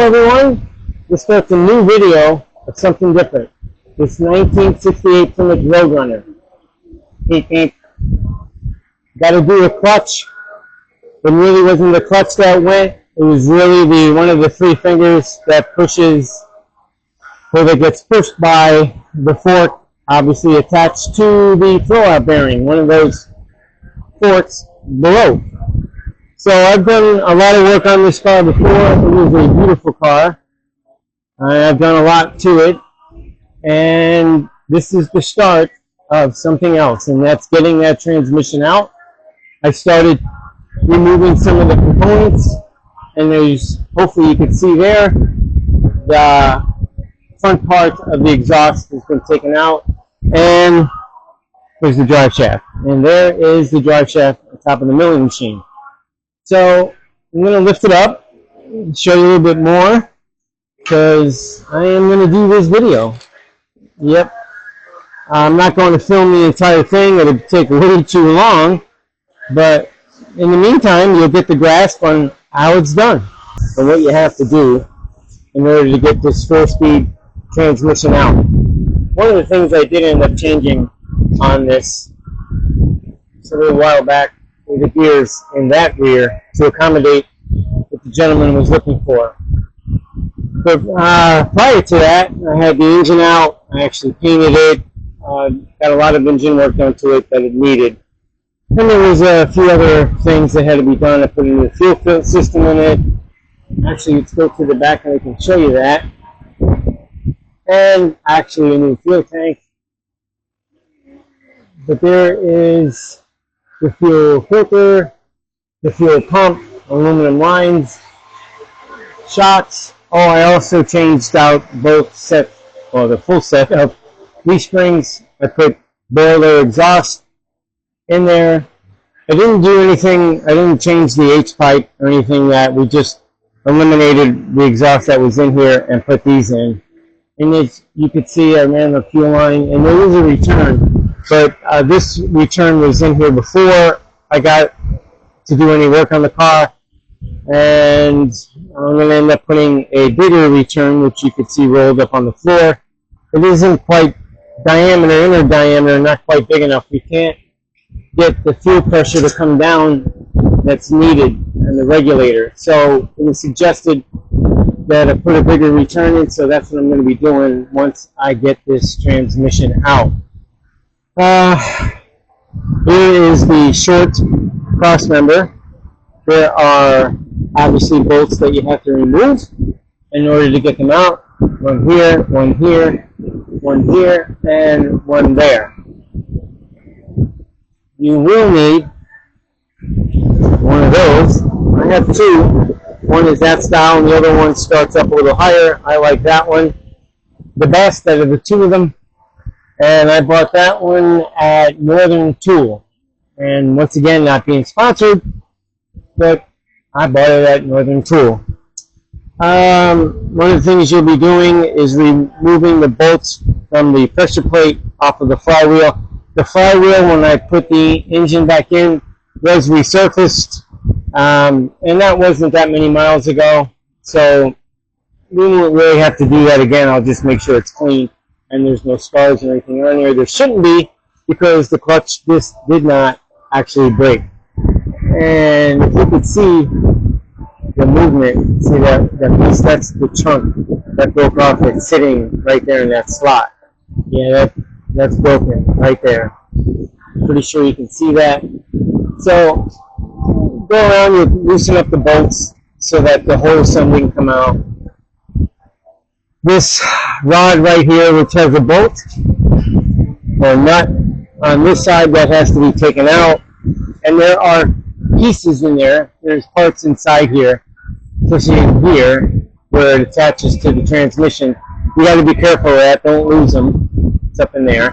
Hello everyone, this starts a new video of something different. This 1968 Plymouth Roadrunner. Got to do a clutch. It really wasn't the clutch that went, it was really one of the three fingers that pushes, or that gets pushed by the fork, obviously attached to the throwout bearing, one of those forks below. So I've done a lot of work on this car before. It was a beautiful car. I've done a lot to it. And this is the start of something else, and that's getting that transmission out. I started removing some of the components, and there's, hopefully you can see there, the front part of the exhaust has been taken out, and there's the drive shaft. And there is the drive shaft on top of the milling machine. So I'm going to lift it up, show you a little bit more, because I am going to do this video. Yep. I'm not going to film the entire thing. It'll take way too long. But in the meantime, you'll get the grasp on how it's done. And what you have to do in order to get this 4-speed transmission out. One of the things I did end up changing on this a little while back, the gears in that rear to accommodate what the gentleman was looking for. But prior to that, I had the engine out. I actually painted it. Got a lot of engine work done to it that it needed. And there was a few other things that had to be done. I put a new fuel filter system in it. Actually, let's go to the back and I can show you that. And actually a new fuel tank. But there is the fuel filter, the fuel pump, aluminum lines, shocks. Oh, I also changed out both sets, or the full set of leaf springs. I put boiler exhaust in there. I didn't do anything, I didn't change the H-pipe or anything. That we just eliminated the exhaust that was in here and put these in. And as you could see, I ran the fuel line, and there was a return. But this return was in here before I got to do any work on the car, and I'm going to end up putting a bigger return, which you could see rolled up on the floor. It isn't quite inner diameter, not quite big enough. We can't get the fuel pressure to come down that's needed in the regulator. So it was suggested that I put a bigger return in, so that's what I'm going to be doing once I get this transmission out. Here is the short cross member. There are obviously bolts that you have to remove in order to get them out. One here, one here, one here, and one there. You will need one of those. I have two. One is that style, and the other one starts up a little higher. I like that one the best out of the two of them. And I bought that one at Northern Tool. And once again, not being sponsored, but I bought it at Northern Tool. One of the things you'll be doing is removing the bolts from the pressure plate off of the flywheel. The flywheel, when I put the engine back in, was resurfaced. And that wasn't that many miles ago. So we won't really have to do that again. I'll just make sure it's clean and there's no scars or anything on there. There shouldn't be, because the clutch disc did not actually break. And if you could see the movement, see that piece, that's the chunk that broke off. It's sitting right there in that slot. Yeah, that's broken right there. Pretty sure you can see that. So go around, you loosen up the bolts so that the whole assembly can come out. This rod right here, which has a bolt or nut on this side, that has to be taken out. And there are pieces in there. There's parts inside here, especially in here, where it attaches to the transmission. You got to be careful of that. Don't lose them. It's up in there.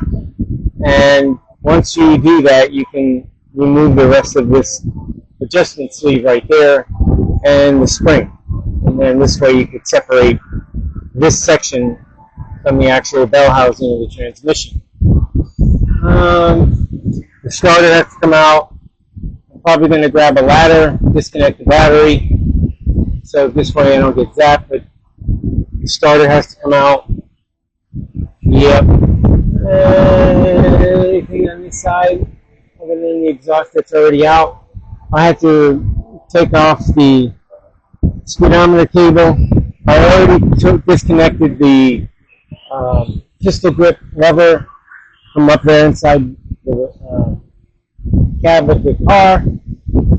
And once you do that, you can remove the rest of this adjustment sleeve right there and the spring. And then this way you could separate this section from the actual bell housing of the transmission. The starter has to come out. I'm probably going to grab a ladder, disconnect the battery, so this way I don't get zapped. But the starter has to come out. Yep. Anything on this side, other than the exhaust that's already out. I had to take off the speedometer cable. I already disconnected the pistol grip lever from up there inside the cab of the car.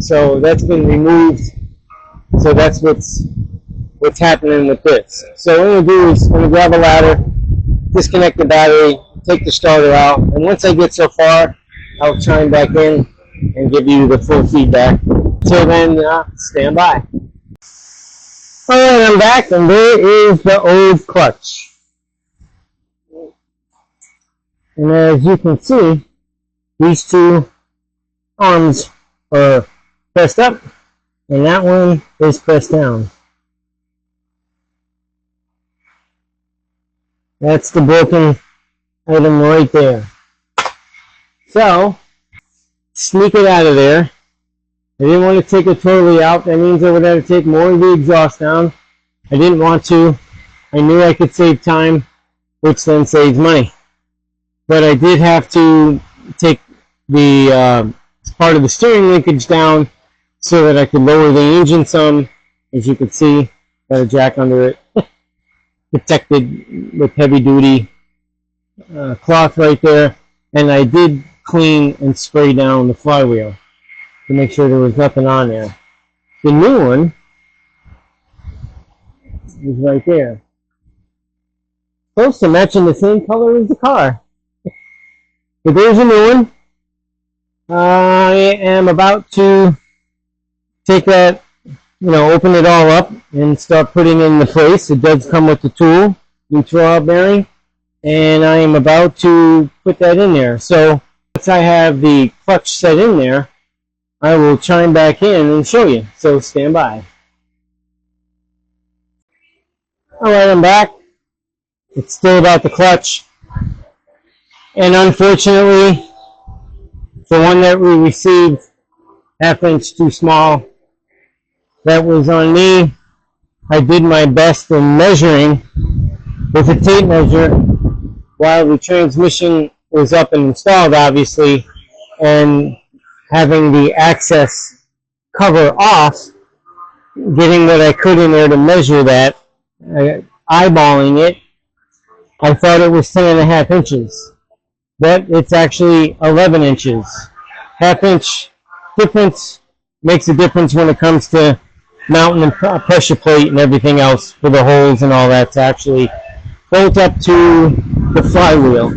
So that's been removed. So that's what's happening with this. So what I'm going to do is I'm going to grab a ladder, disconnect the battery, take the starter out, and once I get so far, I'll chime back in and give you the full feedback. Till then, stand by. Alright, I'm back, and there is the old clutch. And as you can see, these two arms are pressed up, and that one is pressed down. That's the broken item right there. So, sneak it out of there. I didn't want to take it totally out. That means I would have to take more of the exhaust down. I didn't want to. I knew I could save time, which then saves money. But I did have to take the part of the steering linkage down so that I could lower the engine some. As you can see, got a jack under it. Protected with heavy duty cloth right there. And I did clean and spray down the flywheel to make sure there was nothing on there. The new one is right there. Close to matching the same color as the car. But there's a new one. I am about to take that, open it all up and start putting in the place. It does come with the tool, neutral bearing, and I am about to put that in there. So once I have the clutch set in there, I will chime back in and show you. So stand by. Alright, I'm back. It's still about the clutch. And unfortunately, the one that we received, half-inch too small, that was on me. I did my best in measuring with a tape measure while the transmission was up and installed, obviously, and having the access cover off, getting what I could in there to measure that, eyeballing it, I thought it was 10.5 inches. But it's actually 11 inches. Half-inch difference makes a difference when it comes to mounting the pressure plate and everything else for the holes and all that to actually bolt up to the flywheel.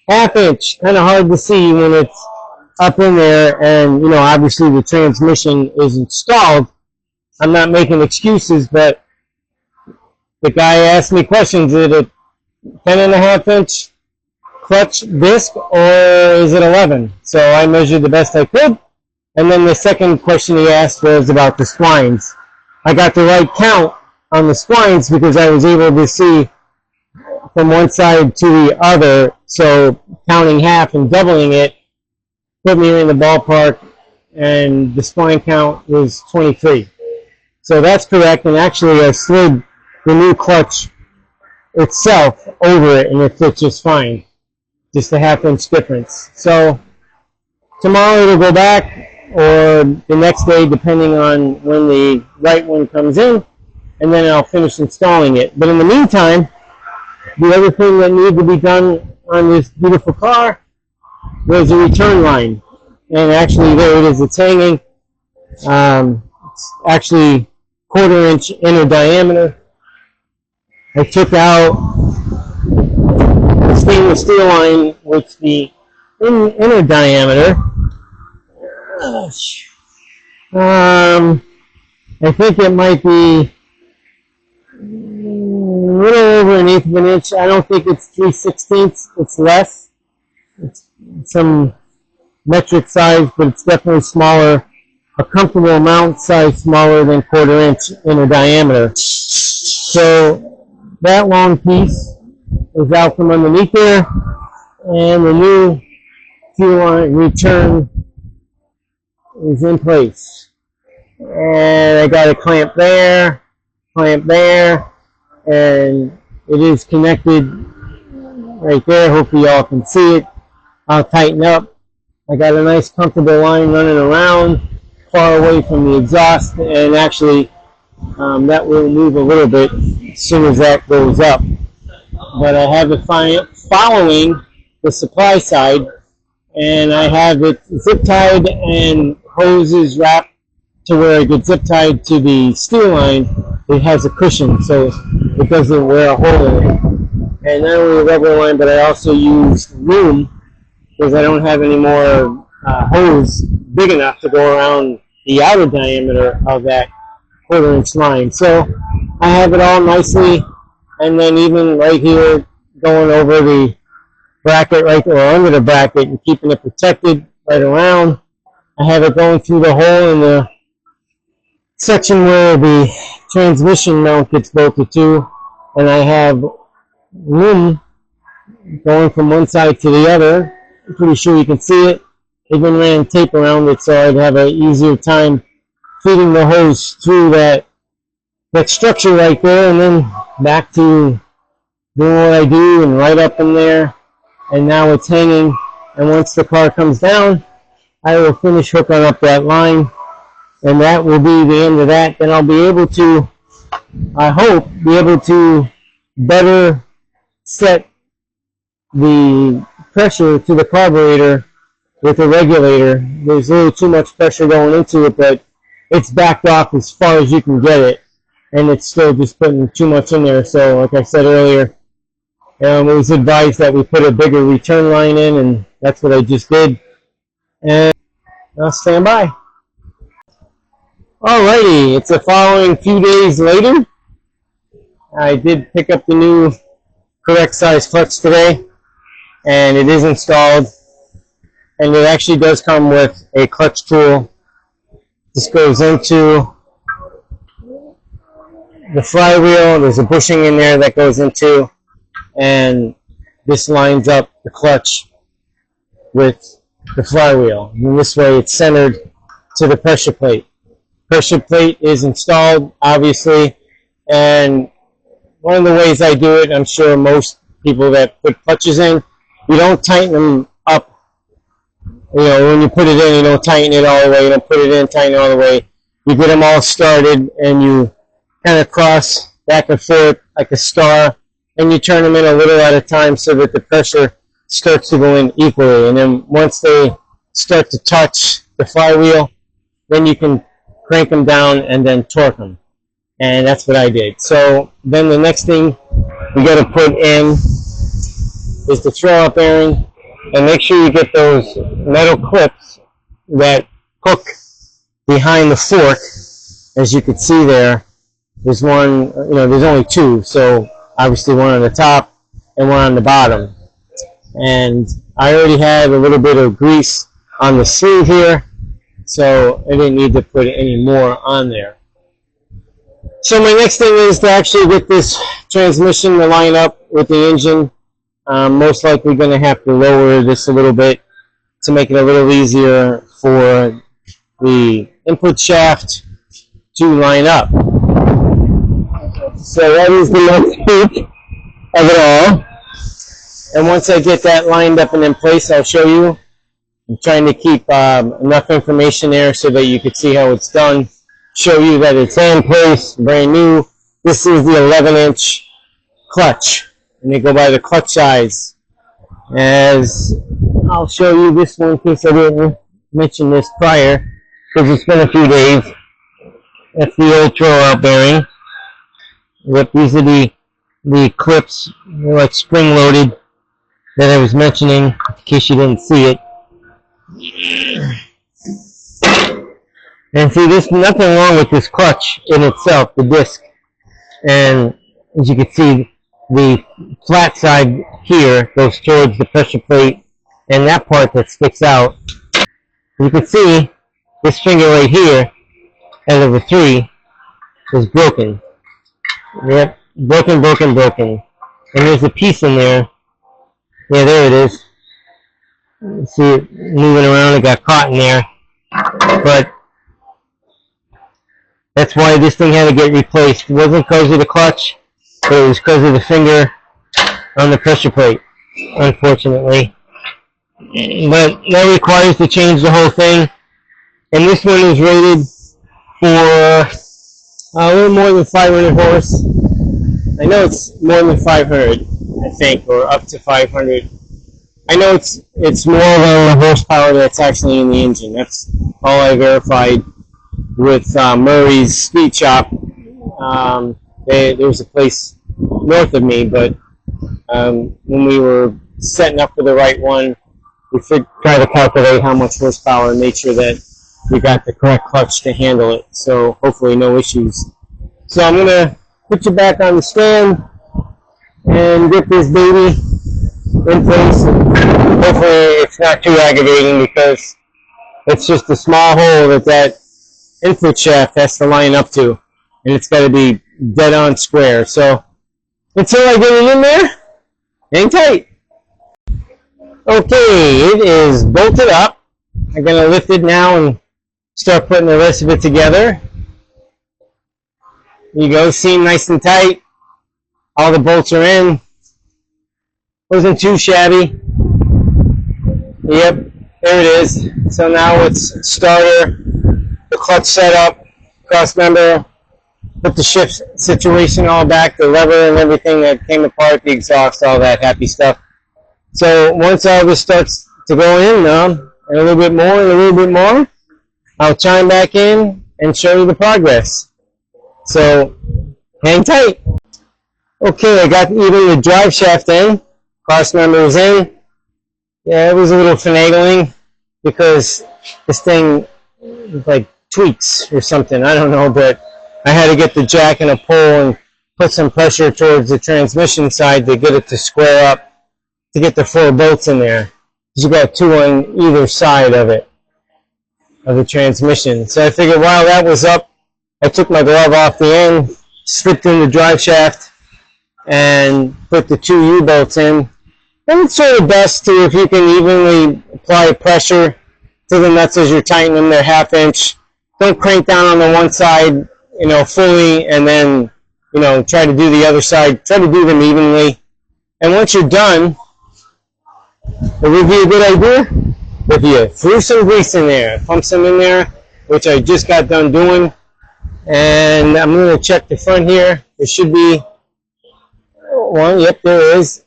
Half-inch, kind of hard to see when it's up in there, and obviously the transmission is installed. I'm not making excuses, but the guy asked me questions. Is it a 10.5 inch clutch disc or is it 11? So I measured the best I could. And then the second question he asked was about the splines. I got the right count on the splines because I was able to see from one side to the other. So counting half and doubling it put me in the ballpark, and the spline count was 23. So that's correct, and actually I slid the new clutch itself over it and it fits just fine. Just a half-inch difference. So tomorrow it'll go back, or the next day depending on when the right one comes in, and then I'll finish installing it. But in the meantime, the other thing that needed to be done on this beautiful car was a return line. And actually there it is, it's hanging. It's actually 1/4 inch inner diameter. I took out the stainless steel line with the inner diameter. I think it might be a little over 1/8 of an inch. I don't think it's 3/16. It's less. It's some metric size, but it's definitely smaller. A comfortable amount size smaller than 1/4 inch inner diameter. So that long piece is out from underneath there, and the new fuel line return is in place. And I got a clamp there, and it is connected right there. Hopefully y'all can see it. I'll tighten up. I got a nice comfortable line running around far away from the exhaust, and actually that will move a little bit as soon as that goes up. But I have it following the supply side, and I have it zip tied and hoses wrapped to where it gets zip tied to the steel line. It has a cushion so it doesn't wear a hole in it. And not only rubber line, but I also used loom because I don't have any more hose big enough to go around the outer diameter of that 1/4 inch line. So I have it all nicely, and then even right here going over the bracket right there, or under the bracket, and keeping it protected right around. I have it going through the hole in the section where the transmission mount gets bolted to, and I have loom going from one side to the other. I'm pretty sure you can see it. Even ran tape around it so I'd have an easier time feeding the hose through that structure right there, and then back to doing what I do and right up in there. And now it's hanging, and once the car comes down, I will finish hooking up that line, and that will be the end of that. Then I'll be able to, I hope, be able to better set the pressure to the carburetor with a regulator. There's a little too much pressure going into it, but it's backed off as far as you can get it, and it's still just putting too much in there. So like I said earlier, it was advised that we put a bigger return line in, and that's what I just did. And I'll stand by. Alrighty, it's the following few days later. I did pick up the new correct size clutch today, and it is installed. And it actually does come with a clutch tool. This goes into the flywheel. There's a bushing in there that goes into, and this lines up the clutch with the flywheel. And this way it's centered to the pressure plate. Pressure plate is installed, obviously, and one of the ways I do it, I'm sure most people that put clutches in, you don't tighten them up. You know, when you put it in, you don't tighten it all the way. You don't put it in, tighten it all the way. You get them all started, and you kind of cross back and forth like a star, and you turn them in a little at a time so that the pressure starts to go in equally. And then once they start to touch the flywheel, then you can crank them down and then torque them. And that's what I did. So then the next thing we got to put in is the throw-up bearing, and make sure you get those metal clips that hook behind the fork. As you can see there, there's one, you know, there's only two, so obviously one on the top and one on the bottom. And I already had a little bit of grease on the sleeve here, so I didn't need to put any more on there. So my next thing is to actually get this transmission to line up with the engine. Most likely going to have to lower this a little bit to make it a little easier for the input shaft to line up. So that is the next peek of it all. And once I get that lined up and in place, I'll show you. I'm trying to keep enough information there so that you can see how it's done. Show you that it's in place, brand new. This is the 11-inch clutch, and they go by the clutch size. As I'll show you this one in case I didn't mention this prior, because it's been a few days. That's the old throw-out bearing. Yep, these are the clips, they're like spring-loaded, that I was mentioning, in case you didn't see it. And see, there's nothing wrong with this clutch in itself, the disc. And as you can see, the flat side here goes towards the pressure plate, and that part that sticks out, you can see this finger right here, out of the three, is broken. Yep, broken. And there's a piece in there. Yeah, there it is. You see it moving around, it got caught in there. But that's why this thing had to get replaced. It wasn't because of the clutch. but it was because of the finger on the pressure plate, unfortunately. But that requires to change the whole thing. And this one is rated for a little more than 500 horse. I know it's more than 500, I think, or up to 500. I know it's more than the horsepower that's actually in the engine. That's all I verified with Murray's Speed Shop. There was a place north of me, but when we were setting up for the right one, we tried to calculate how much horsepower and make sure that we got the correct clutch to handle it. So hopefully no issues. So I'm going to put you back on the stand and get this baby in place. And hopefully it's not too aggravating because it's just a small hole that input shaft has to line up to. And it's got to be dead on square. So until I get it in there, hang tight. Okay, it is bolted up. I'm going to lift it now and start putting the rest of it together. There you go, seam nice and tight. All the bolts are in. Wasn't too shabby. Yep, there it is. So now it's starter, the clutch setup, cross member, put the shift situation all back, the lever and everything that came apart, the exhaust, all that happy stuff. So once all this starts to go in now, and a little bit more and a little bit more, I'll chime back in and show you the progress. So hang tight. Okay, I got even the drive shaft in, cross member is in. Yeah, it was a little finagling because this thing like tweaks or something, I don't know, but I had to get the jack and a pull and put some pressure towards the transmission side to get it to square up, to get the 4 bolts in there. You got 2 on either side of it, of the transmission. So I figured while that was up, I took my glove off the end, slipped in the drive shaft, and put the 2 U-bolts in. And it's sort of best to, if you can evenly apply pressure to the nuts as you're tightening them, they're 1/2 inch. Don't crank down on the one side, fully, and then, try to do the other side. Try to do them evenly. And once you're done, it would be a good idea if you threw some grease in there, pump some in there, which I just got done doing. And I'm going to check the front here. There should be one. Yep, there is.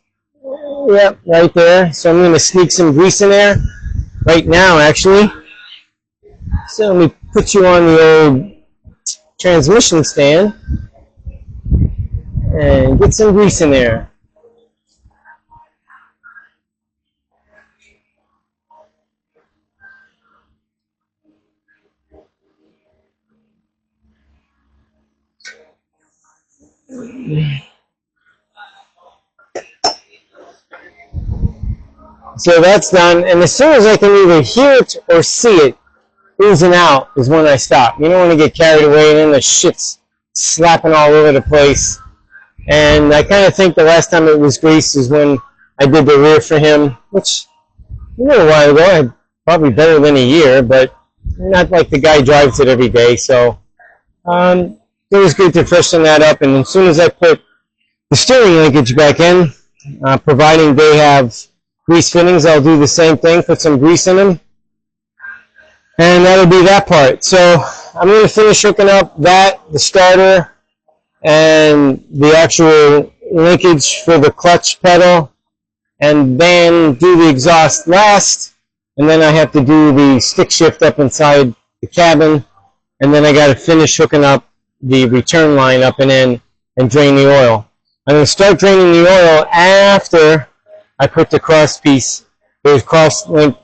Yep, right there. So I'm going to sneak some grease in there right now, actually. So let me put you on the old transmission stand and get some grease in there. So that's done, and as soon as I can either hear it or see it oozing out is when I stop. You don't want to get carried away and then the shit's slapping all over the place. And I kind of think the last time it was greased is when I did the rear for him, which a little while ago, probably better than a year, but not like the guy drives it every day. So it was good to freshen that up. And as soon as I put the steering linkage back in, providing they have grease fittings, I'll do the same thing, put some grease in them, and that'll be that part. So I'm going to finish hooking up that, the starter, and the actual linkage for the clutch pedal, and then do the exhaust last, and then I have to do the stick shift up inside the cabin, and then I got to finish hooking up the return line up and in and drain the oil. I'm going to start draining the oil after I put the cross piece, there's cross link,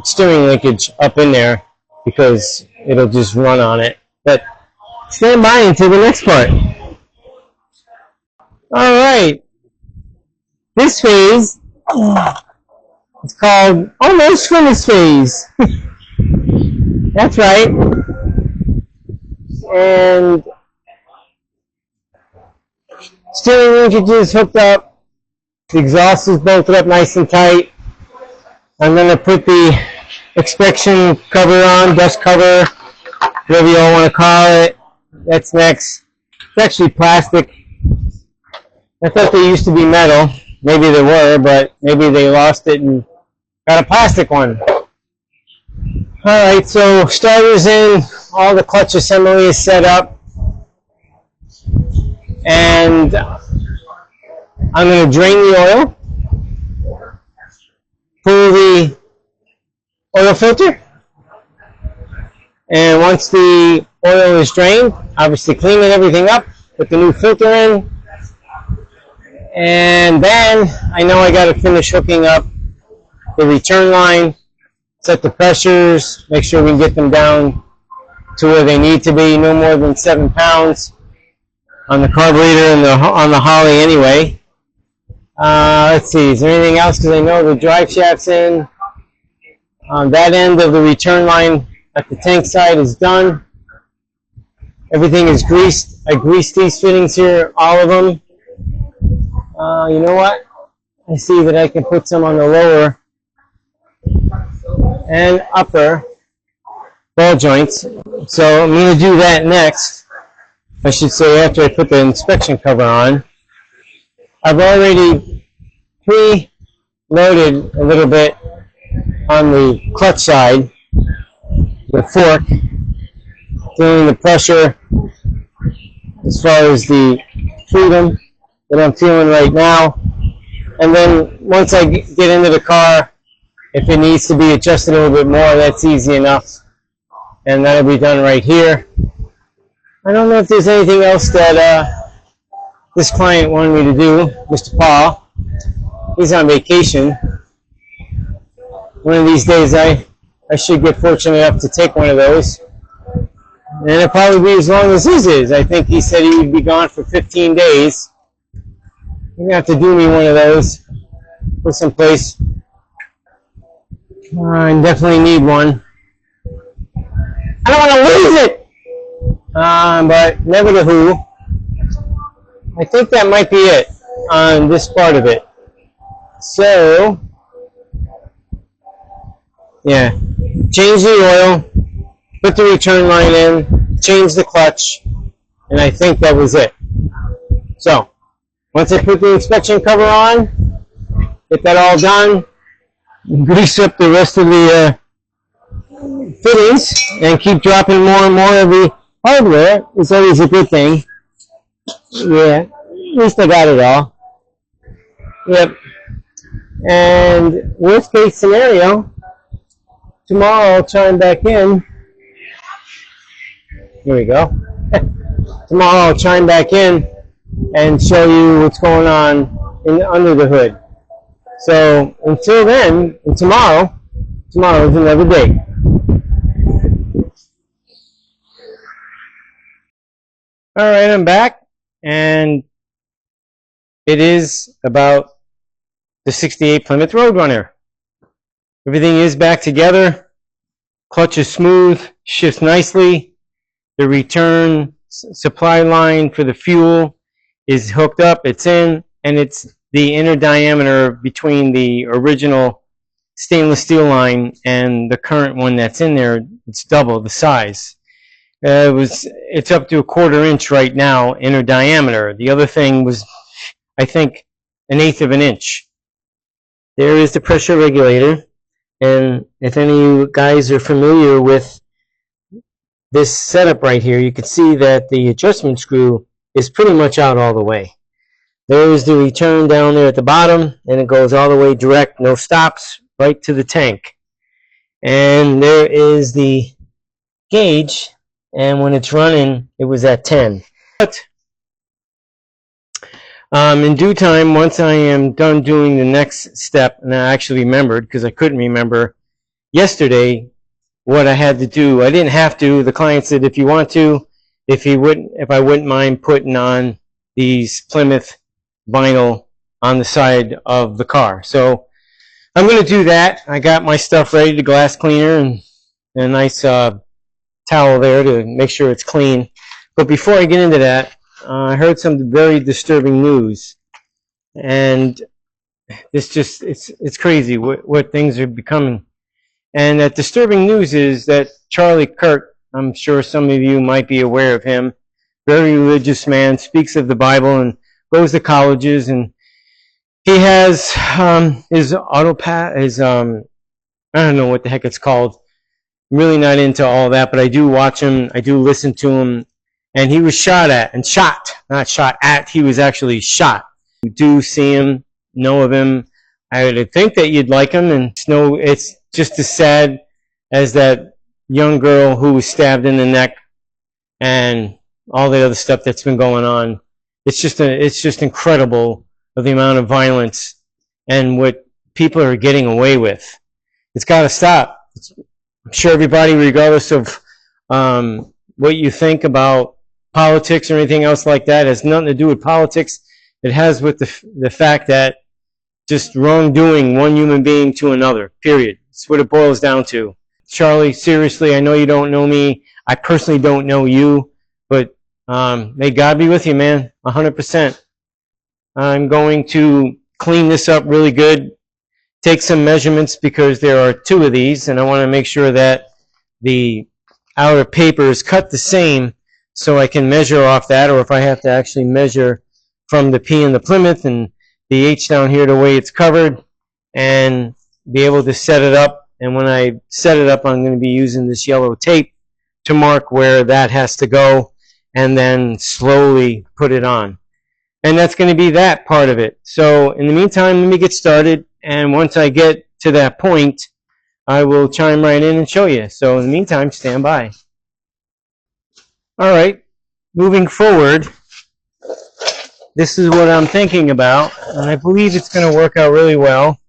steering linkage up in there because it'll just run on it. But stand by until the next part. Alright, this phase is called almost finished phase. That's right. And steering linkage is hooked up. The exhaust is bolted up nice and tight. I'm going to put the inspection cover on, dust cover, whatever you all want to call it. That's next. It's actually plastic. I thought they used to be metal. Maybe they were, but maybe they lost it and got a plastic one. Alright, so starter's in, all the clutch assembly is set up, and I'm going to drain the oil, pull the oil filter, and once the oil is drained, obviously cleaning everything up, put the new filter in, and then I know I got to finish hooking up the return line, set the pressures, make sure we get them down to where they need to be, no more than 7 pounds on the carburetor and on the Holley anyway. Let's see, is there anything else? Because I know the drive shaft's in. That end of the return line at the tank side is done. Everything is greased. I greased these fittings here, all of them. You know what? I see that I can put some on the lower and upper ball joints. So I'm going to do that next. I should say after I put the inspection cover on. I've already pre-loaded a little bit on the clutch side, the fork, feeling the pressure as far as the freedom that I'm feeling right now. And then once I get into the car, if it needs to be adjusted a little bit more, that's easy enough. And that'll be done right here. I don't know if there's anything else that this client wanted me to do, Mr. Paul. He's on vacation. One of these days I should get fortunate enough to take one of those. And it'll probably be as long as his is. I think he said he would be gone for 15 days. You're going to have to do me one of those for someplace. I definitely need one. I don't want to lose it! But never the who. I think that might be it on this part of it. So, yeah. Change the oil, put the return line in, change the clutch, and I think that was it. So, once I put the inspection cover on, get that all done, grease up the rest of the fittings, and keep dropping more and more of the hardware. It's always a good thing. Yeah, at least I got it all. Yep. And worst case scenario, tomorrow I'll chime back in. Here we go. Tomorrow I'll chime back in and show you what's going on under the hood. So until then, and tomorrow is another day. All right, I'm back, and it is about the 68 Plymouth Roadrunner. Everything is back together. Clutch is smooth, shifts nicely. The return supply line for the fuel is hooked up, it's in, and it's the inner diameter between the original stainless steel line and the current one that's in there. It's double the size. It's up to 1/4 inch right now, inner diameter. The other thing was, I think, 1/8 of an inch. There is the pressure regulator, and if any of you guys are familiar with this setup right here, you can see that the adjustment screw is pretty much out all the way. There is the return down there at the bottom, and it goes all the way direct, no stops, right to the tank. And there is the gauge, and when it's running, it was at 10. But in due time, once I am done doing the next step, and I actually remembered, because I couldn't remember yesterday what I had to do. I didn't have to. The client said if you want to, if I wouldn't mind putting on these Plymouth vinyl on the side of the car. So I'm going to do that. I got my stuff ready, the glass cleaner and a nice towel there to make sure it's clean. But before I get into that, I heard some very disturbing news, and it's crazy what things are becoming. And that disturbing news is that Charlie Kirk, I'm sure some of you might be aware of him, very religious man, speaks of the Bible, and goes to colleges, and he has his I don't know what the heck it's called. I'm really not into all that, but I do watch him. I do listen to him. And he was shot at, not shot at, he was actually shot. You do see him, know of him. I would think that you'd like him, and it's just as sad as that young girl who was stabbed in the neck and all the other stuff that's been going on. It's just incredible of the amount of violence and what people are getting away with. It's got to stop. I'm sure everybody, regardless of what you think about politics or anything else like that, has nothing to do with politics. It has with the fact that just wrongdoing one human being to another, period. That's what it boils down to. Charlie, seriously, I know you don't know me. I personally don't know you, but may God be with you, man, 100%. I'm going to clean this up really good, take some measurements because there are 2 of these, and I want to make sure that the outer paper is cut the same so I can measure off that, or if I have to actually measure from the P in the Plymouth and the H down here the way it's covered, and be able to set it up. And when I set it up, I'm going to be using this yellow tape to mark where that has to go, and then slowly put it on. And that's going to be that part of it. So in the meantime, let me get started, and once I get to that point, I will chime right in and show you. So in the meantime, stand by. All right, moving forward, this is what I'm thinking about, and I believe it's going to work out really well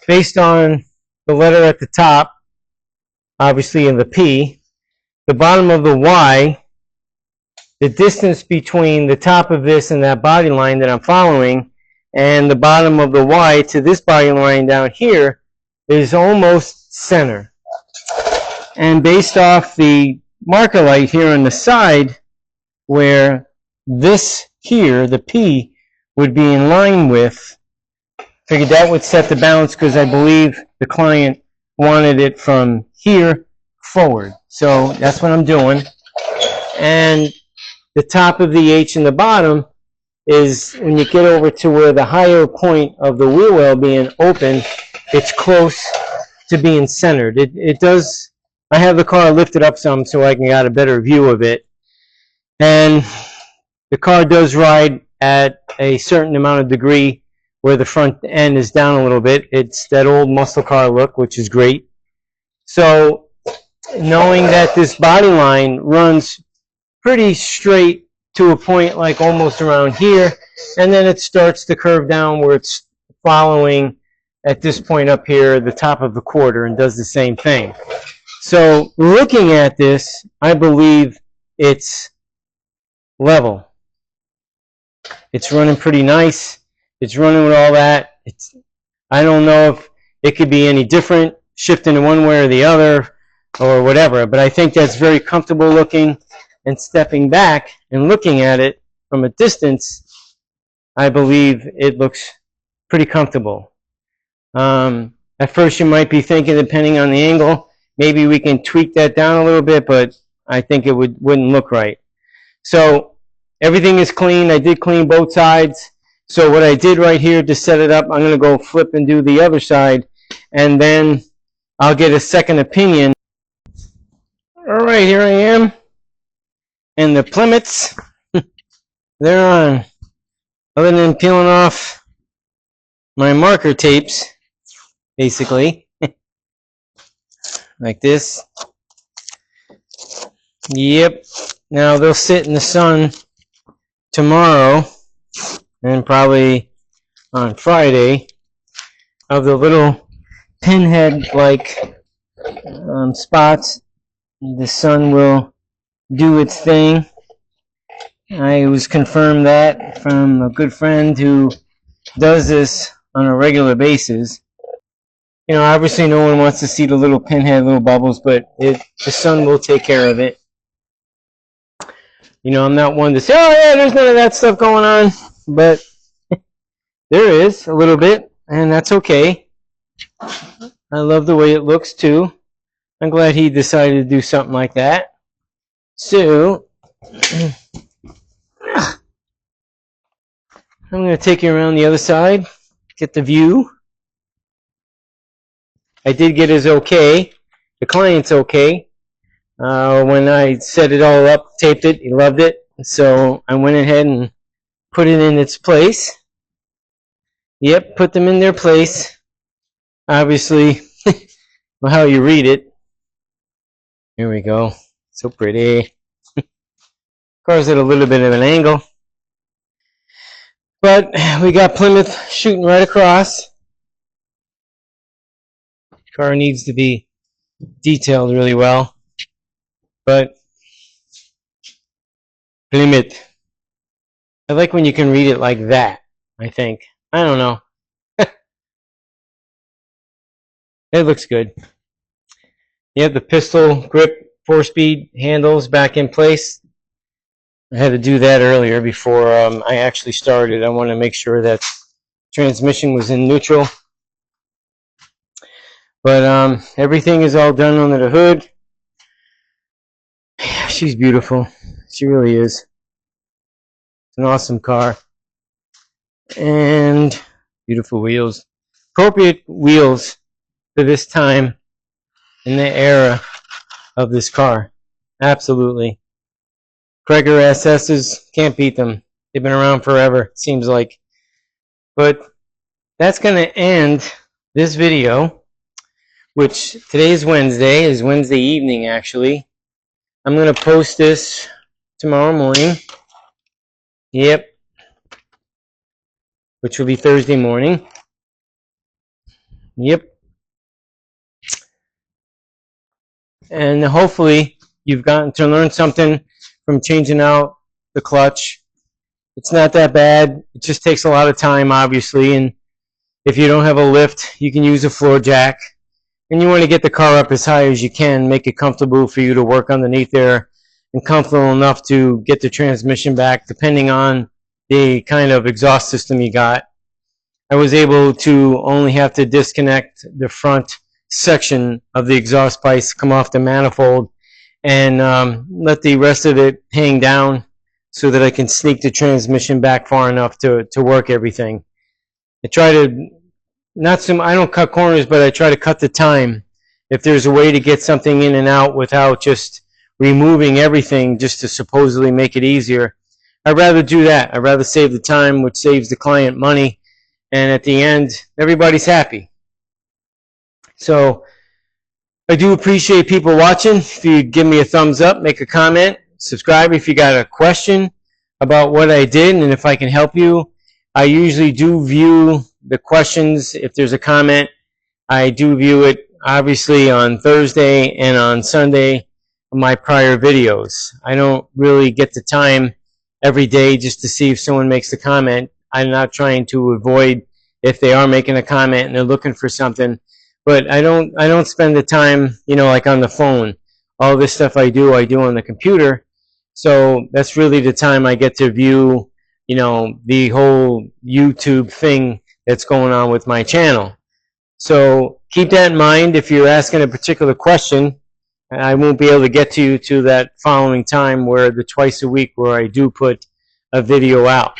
based on the letter at the top, obviously in the P, the bottom of the Y, the distance between the top of this and that body line that I'm following, and the bottom of the Y to this body line down here is almost center. And based off the marker light here on the side, where this here, the P, would be in line with, figured that would set the balance because I believe the client wanted it from here forward. So that's what I'm doing. And the top of the H and the bottom is when you get over to where the higher point of the wheel well being open, it's close to being centered. It does. I have the car lifted up some so I can get a better view of it. And the car does ride at a certain amount of degree where the front end is down a little bit. It's that old muscle car look, which is great. So knowing that this body line runs pretty straight to a point like almost around here, and then it starts to curve down where it's following at this point up here, the top of the quarter, and does the same thing. So looking at this, I believe it's level. It's running pretty nice. It's running with all that. I don't know if it could be any different, shifting in one way or the other, or whatever, but I think that's very comfortable looking. And stepping back and looking at it from a distance, I believe it looks pretty comfortable. At first you might be thinking, depending on the angle, maybe we can tweak that down a little bit, but I think it wouldn't look right. So everything is clean. I did clean both sides. So what I did right here to set it up, I'm going to go flip and do the other side, and then I'll get a second opinion. All right, here I am. And the Plymouths, they're on. Other than peeling off my marker tapes, basically, like this. Yep. Now they'll sit in the sun tomorrow and probably on Friday of the little pinhead-like spots. The sun will do its thing. I was confirmed that from a good friend who does this on a regular basis. You know, obviously no one wants to see the little pinhead, little bubbles, but the sun will take care of it. You know, I'm not one to say, oh yeah, there's none of that stuff going on, but there is a little bit, and that's okay. I love the way it looks too. I'm glad he decided to do something like that. So, I'm going to take you around the other side, get the view. I did get his okay, the client's okay. When I set it all up, taped it, he loved it. So I went ahead and put it in its place. Yep, put them in their place. Obviously, how you read it. Here we go. So pretty. Car's at a little bit of an angle. But we got Plymouth shooting right across. Car needs to be detailed really well. But Plymouth. I like when you can read it like that, I think. I don't know. It looks good. You have the pistol grip 4-speed handles back in place. I had to do that earlier before I actually started. I want to make sure that transmission was in neutral. But everything is all done under the hood. She's beautiful. She really is. It's an awesome car. And beautiful wheels. Appropriate wheels for this time in the era of this car. Absolutely. Cragar SS's, can't beat them. They've been around forever, it seems like. But that's going to end this video, which today is Wednesday evening actually. I'm going to post this tomorrow morning. Yep. Which will be Thursday morning. Yep. And hopefully you've gotten to learn something from changing out the clutch. It's not that bad. It just takes a lot of time, obviously. And if you don't have a lift, you can use a floor jack. And you want to get the car up as high as you can, make it comfortable for you to work underneath there, and comfortable enough to get the transmission back, depending on the kind of exhaust system you got. I was able to only have to disconnect the front section of the exhaust pipes, come off the manifold, and let the rest of it hang down so that I can sneak the transmission back far enough to work everything. I try to, I don't cut corners, but I try to cut the time. If there's a way to get something in and out without just removing everything just to supposedly make it easier, I'd rather do that. I'd rather save the time, which saves the client money, and at the end, everybody's happy. So I do appreciate people watching. If you give me a thumbs up, make a comment, subscribe if you got a question about what I did and if I can help you. I usually do view the questions. If there's a comment, I do view it obviously on Thursday and on Sunday, my prior videos. I don't really get the time every day just to see if someone makes a comment. I'm not trying to avoid if they are making a comment and they're looking for something. But I don't spend the time, like on the phone. All this stuff I do on the computer. So that's really the time I get to view, the whole YouTube thing that's going on with my channel. So keep that in mind. If you're asking a particular question, I won't be able to get to you to that following time where the twice a week where I do put a video out.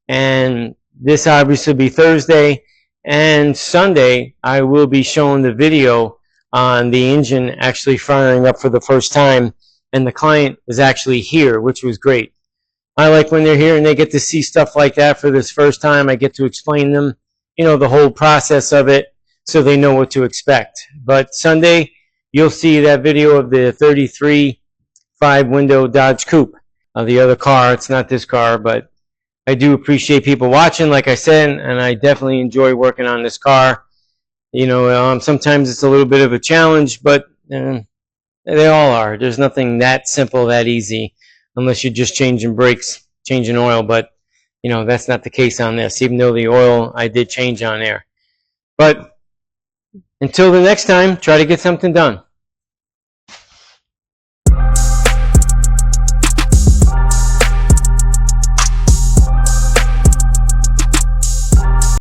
And this obviously will be Thursday. And Sunday, I will be showing the video on the engine actually firing up for the first time, and the client was actually here, which was great. I like when they're here and they get to see stuff like that for this first time. I get to explain them, the whole process of it, so they know what to expect. But Sunday, you'll see that video of the 33 5-window Dodge Coupe. The other car, it's not this car, but I do appreciate people watching, like I said, and I definitely enjoy working on this car. Sometimes it's a little bit of a challenge, but they all are. There's nothing that simple, that easy, unless you're just changing brakes, changing oil. But, that's not the case on this, even though the oil I did change on there. But until the next time, try to get something done.